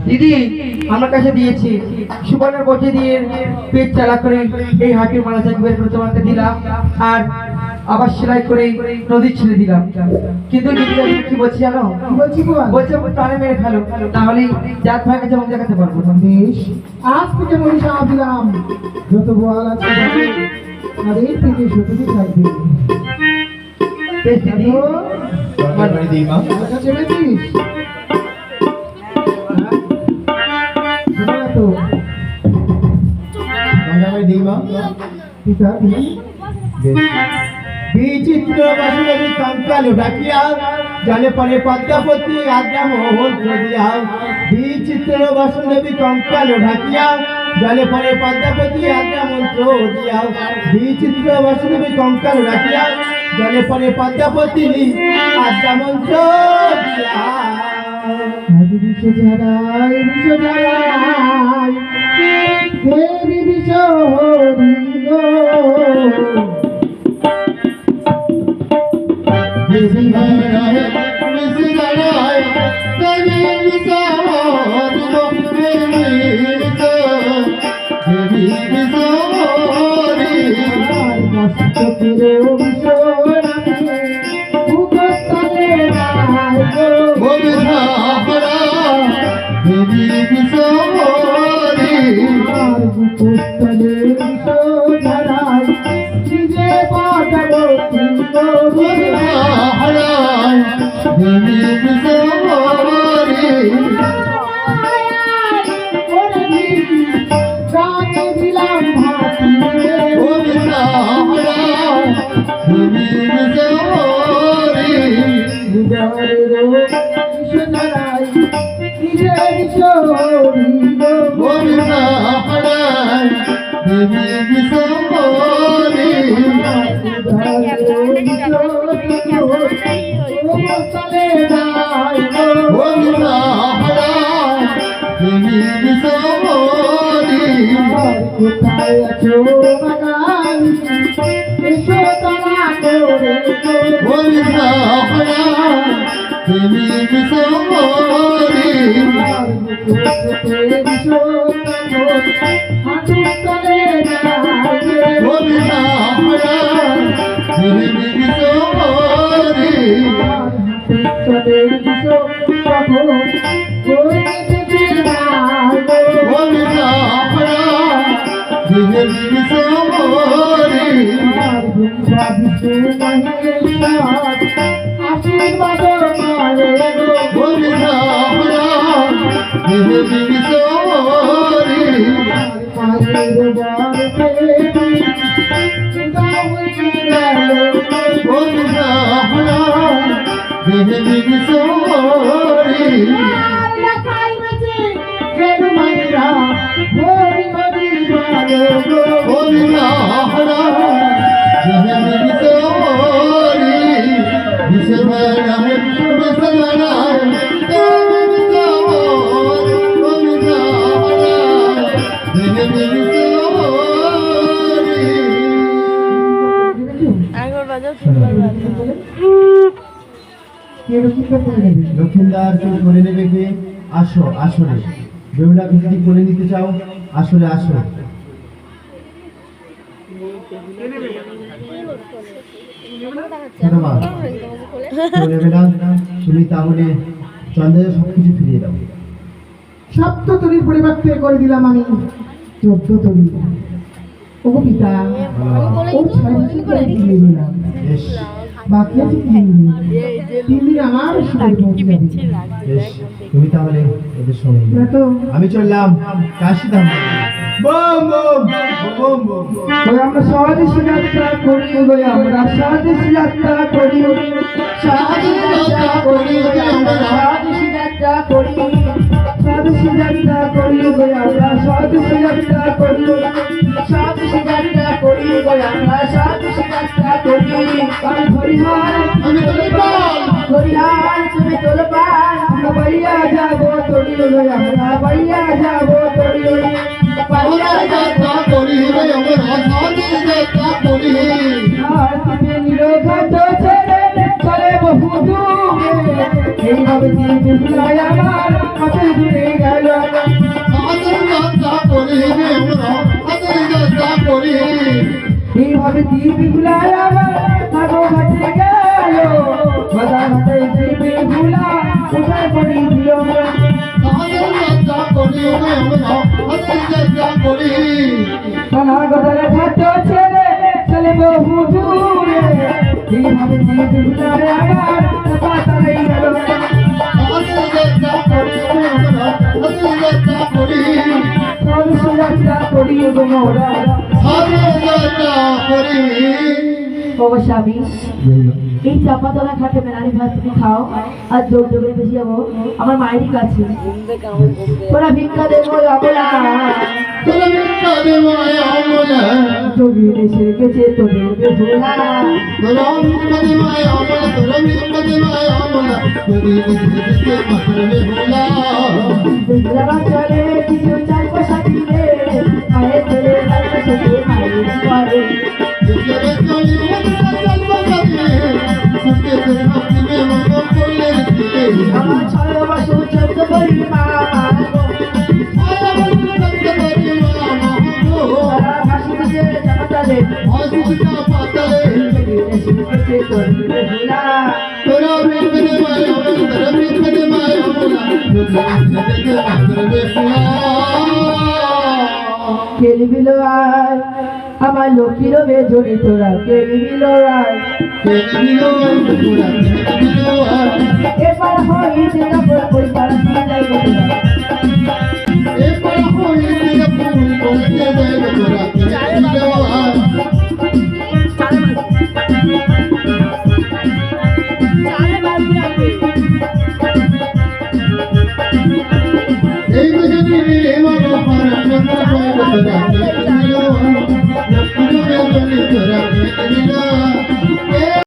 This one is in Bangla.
দিদি আমার কাছে দিয়েছি সুবর্ণের বটি দিয়ে পেট চালা করে এই হাটির মালা চাকি বের করে তোমাকে দিলাম আর আবার সেলাই করে নদীর ছেড়ে দিলাম। কিন্তু দিদি কি বলছি জানো? বলছে টানে মেরে ফেলো, তাহলে জাত ভাইকে যেমন দেখাতে পারবো। আজ থেকে মনীষা দিলাম, যত বল আছে আর এই থেকে সত্যি থাকবে। বিচিত্র বাসুদেবী কঙ্কালু ডাকিয়া জলে পরে পদ্মাপতি আজ্ঞা মোহন দিয়া। বিচিত্র বাসুদেবী কঙ্কালু ঢাকিয়া জলে পরে পদ্মাপতি আজ্ঞা মন্ত্র দিয়া। বিচিত্র বাসুদেবী কঙ্কালু ঢাকিয়া জলে পরে পদ্মাপতি আজ্ঞা মন্ত্র দিয়া। বিষ ঝাড়াই বিষ ঝাড়াই দেবী বিষ হরি গো। লক্ষিন্দার কেউ করে নেবে কে? আসো আসলে বেহুলা যদি করে নিতে চাও আসলে আসো। তুমি তাহলে চন্দ্রের সবকিছু ফিরিয়ে দাও। সপ্ত তরির পরিবর্তে করে দিলাম আমি 14 তরি। ও পিতা ও 6 করে দিয়ে দিলাম। বাকি আছে 3 দিন আমার তুমি তাহলে ওদের সঙ্গে আমি চললাম কাশীধাম। আমরা স্বদেশী যাত্রা করি আমরা স্বদেশী যাত্রা করি স্বদেশী যাত্রা করি স্বদেশী যাত্রা করি স্বদেশী যাত্রা করি আমরা স্বদেশী যাত্রা করি স্বদেশী যাত্রা করি আমরা স্বদেশী যাত্রা করি। আমি হরিহার তুমি তোলপার আমরা বাইয়া যাবো তরি আমরা বাইয়া যাবো তরি বাইয়া যাত্রা করি আমরা স্বদেশী যাত্রা করি। আর তুমি নিরঘাত ছেড়ে চলে বহু দূরে এই এইভাবে দিয়ে বিহুলায় আমার হাতে দূরে গেল হাতের যাত্রা করি আমরা হাতের যাত্রা করি এইভাবে দিয়ে বিহুলায় আমার হাতে ঘাটে গেল বাজার হাতে দিয়ে বিহুলা কোথায় পড়ি দিল হাতের যাত্রা করি আমরা হাতের যাত্রা করি সোনা গদারে ঘাট ছেলে চলে বহু দূরে এইভাবে দিয়ে বিহুলায় আমার পাতালে গেল হাতের যাত্রা করি আমরা হাতের যাত্রা করি যাত্রা করি গো মোরা হাতের যাত্রা করি অবশ্য আমি এই চাপাতলা ঘাটে মেলারি ভাত তুমি খাও আর যোগ যোগে বেশি যাবো আমার মায়েরই কাছে তোরা ভিক্ষা দেবো অবলা তোরা ভিক্ষা দেবো অবলা যোগী এসে গেছে তোদের বেহুলা তোরা ভিক্ষা দেবো অবলা তোরা ভিক্ষা দেবো অবলা তোদের ভিক্ষা পাথরে ভোলা দুর্গা চলে কিছু চার পয়সা দিলে মায়ের ছেলে চার পয়সা দিয়ে মায়ের করে তোরা চলে চল বসাবে সুখে তোর ভক্তি মে মঙ্গল করলে রে আমার ছয় বছর চোদ্দ করি মা আয়া বলতে করতে পারি মা গো তারা ভাসি দিয়ে জানাতে অসুবিধা পাতালে এসে গেছে তোদের বেহুলা তোরা ভিক্ষা দেবো অবলা তোরা ভিক্ষা দেবো অবলা তোদের ভিক্ষা পাথরে ভোলা খেলবিল আয় আমার লক্ষ্মীর বেজনি তোরা খেলবিল আয় এবার হইতে নকল পরিবার দিয়ে যাইব তোরা এই